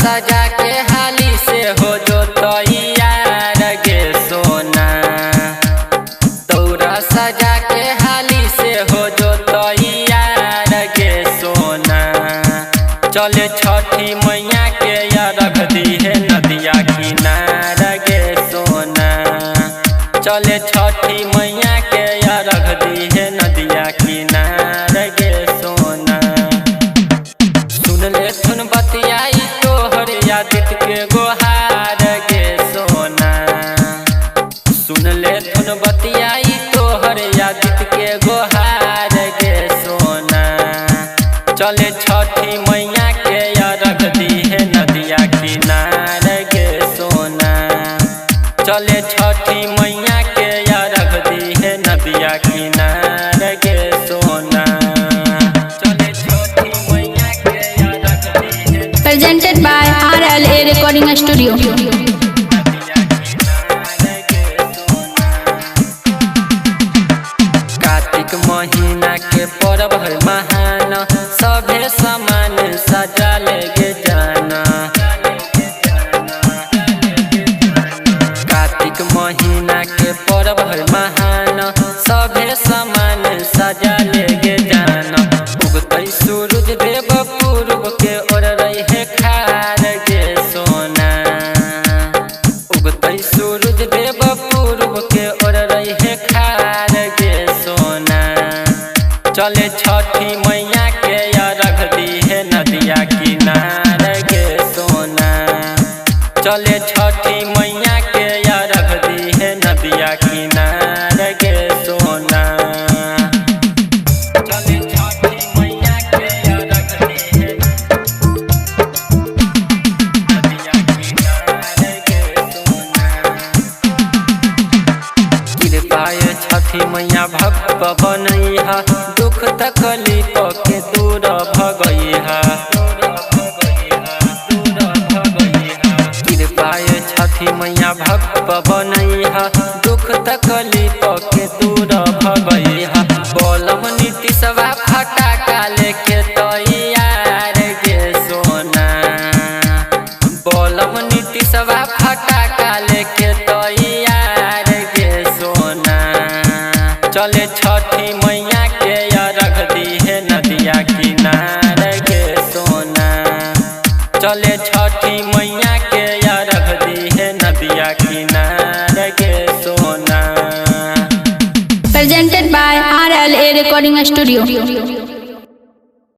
सजा के हाली से हो जो तैयार गे सोना। दौरा सजा के हाली से हो जो तैयार गे सोना। चले छठी मैया के या रख दी है नदिया किनार गे सोना। चले छठी मैया के या रख दी है नदिया किनार गे सोना। सुन ले सुन बतियाई तोहर यादित के गोहार गे सोना। सुन ले सुन बतियाई तोहर यादित के गोहार गे सोना। चले छठी मैया के या रख दी है नदिया किनार गे सोना। चले छठी मैया के या रख दी है नदिया किनार गे सोना। चले छठी मैया के या रख दी है। Presented by RLA Recording Studio. Kartik महीना के पर्व है महान, सभे समान सजा लेके जाना। कार्तिक महीना के पर्व है महान, सभे समान सजा लेके जाना। उगतई सूरज देव पूर्व के ओर रही है खार गे सोना। उगतई सूरज देव पूर्व के ओर रही है खार गे सोना। चले छठी मैया के या रख दी है नदिया किनार गे सोना। चले छठी मैया के या रख दी है नदिया किनार गे सोना। चले छठी मैया के या रख दी है नदिया किनार गे सोना। कृपाय छठी मैया भक्त बनैहा, दुख तकलीफ के दूर भगैहा। कृपाय छठी मैया भक्त बनैहा, दुख तकलीफ के दूर भगैहा। बोलम नीतीशवा फटाका लेके तैयार गे सोना। बोलम नीतीशवा फटाका लेके तैयार गे सोना। चले छठी मैया के या रख दी है नदिया किनार गे सोना। चले छठी मैया के या रख दी है नदिया किनार गे सोना। Presented by RLA Recording Studio.